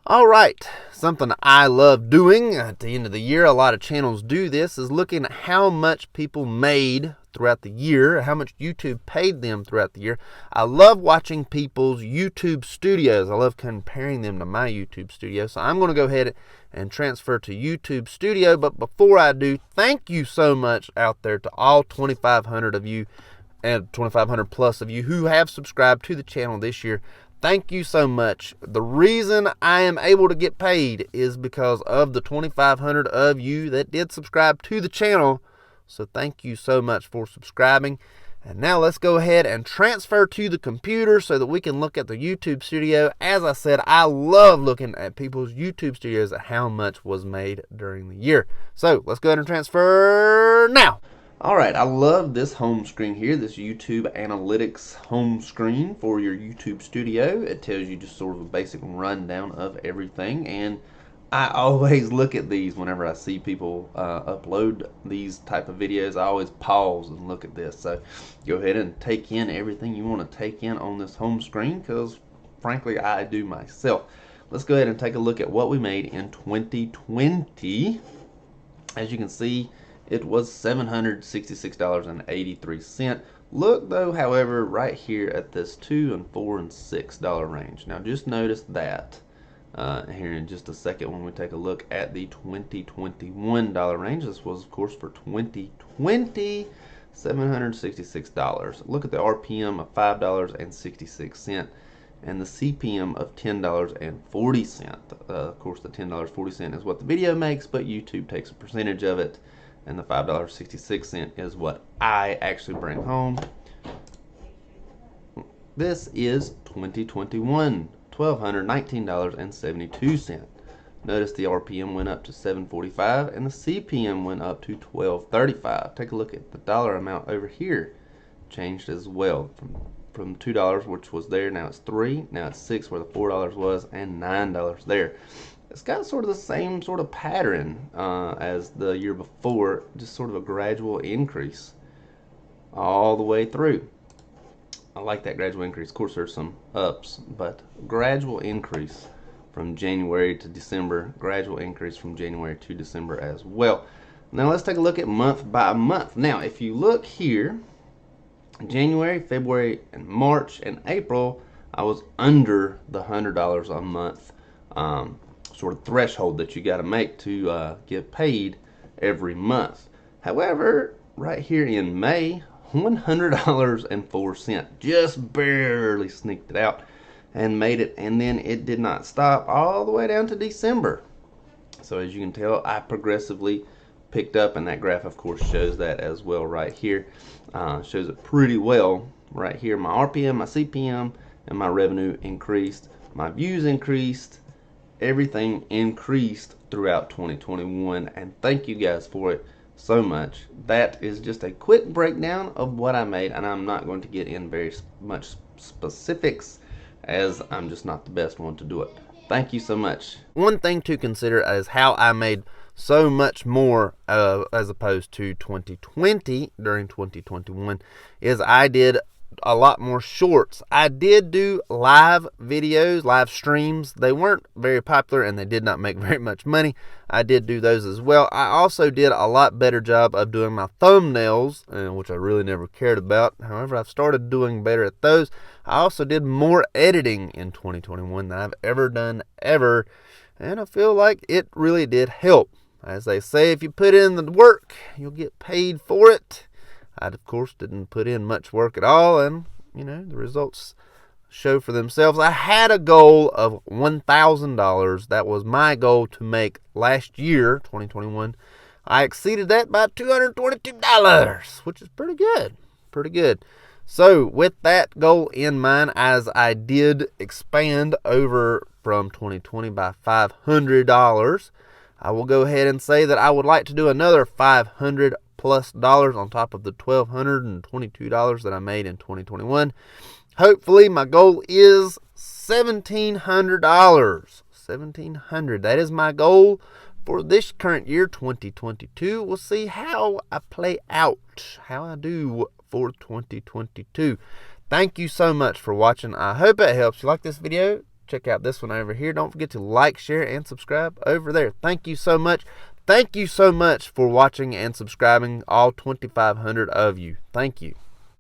All right, something I love doing at the end of the year, a lot of channels do this, is looking at how much people made throughout the year, how much YouTube paid them throughout the year. I love watching people's YouTube studios. I love comparing them to my YouTube studio. So I'm going to go ahead and transfer to YouTube Studio. But before I do, thank you so much out there to all 2,500 of you and 2,500 plus of you who have subscribed to the channel this year. Thank you so much. The reason I am able to get paid is because of the 2,500 of you that did subscribe to the channel. So thank you so much for subscribing. And now let's go ahead and transfer to the computer so that we can look at the YouTube studio. As I said, I love looking at people's YouTube studios at how much was made during the year. So let's go ahead and transfer now. Alright, I love this home screen here, this YouTube Analytics home screen for your YouTube studio. It tells you just sort of a basic rundown of everything, and I always look at these whenever I see people upload these type of videos. I always pause and look at this. So go ahead and take in everything you want to take in on this home screen, because frankly I do myself. Let's go ahead and take a look at what we made in 2020. As you can see, it was $766.83. Look though, however, right here at this $2 and $4 and $6 range. Now just notice that here in just a second when we take a look at the 2021 dollar range. This was of course for 2020, $766. Look at the RPM of $5.66 and the CPM of $10.40. Of course the $10.40 is what the video makes, but YouTube takes a percentage of it, and the $5.66 is what I actually bring home. This is 2021, $1,219.72. Notice the RPM went up to 745 and the CPM went up to 1235. Take a look at the dollar amount over here. Changed as well from $2, which was there, now it's $3, now it's $6 where the $4 was, and $9 there. It's got sort of the same sort of pattern as the year before, just sort of a gradual increase all the way through. I like that gradual increase. Of course there's some ups, but gradual increase from January to December, gradual increase from January to December as well. Now let's take a look at month by month. Now if you look here, January, February, and March, and April, I was under the $100 a month sort of threshold that you got to make to get paid every month. However, right here in May, $100.04, just barely sneaked it out and made it, and then it did not stop all the way down to December. So as you can tell, I progressively picked up, and that graph of course shows that as well right here. Shows it pretty well right here. My RPM, my CPM, and my revenue increased, my views increased, everything increased throughout 2021, and thank you guys for it so much. That is just a quick breakdown of what I made, and I'm not going to get in very much specifics as I'm just not the best one to do it. Thank you so much. One thing to consider is how I made so much more as opposed to 2020 during 2021 is I did a lot more shorts. I did do live videos, live streams. They weren't very popular and they did not make very much money. I did do those as well. I also did a lot better job of doing my thumbnails, which I really never cared about. However, I've started doing better at those. I also did more editing in 2021 than I've ever done ever, and I feel like it really did help. As they say, if you put in the work, you'll get paid for it. I, of course, didn't put in much work at all, and, you know, the results show for themselves. I had a goal of $1,000. That was my goal to make last year, 2021. I exceeded that by $222, which is pretty good. Pretty good. So, with that goal in mind, as I did expand over from 2020 by $500, I will go ahead and say that I would like to do another $500 plus on top of the $1,222 that I made in 2021. Hopefully my goal is $1,700. $1,700. That is my goal for this current year, 2022. We'll see how I play out, how I do for 2022. Thank you so much for watching. I hope it helps. If you like this video, check out this one over here. Don't forget to like, share, and subscribe over there. Thank you so much. Thank you so much for watching and subscribing, all 2,500 of you. Thank you.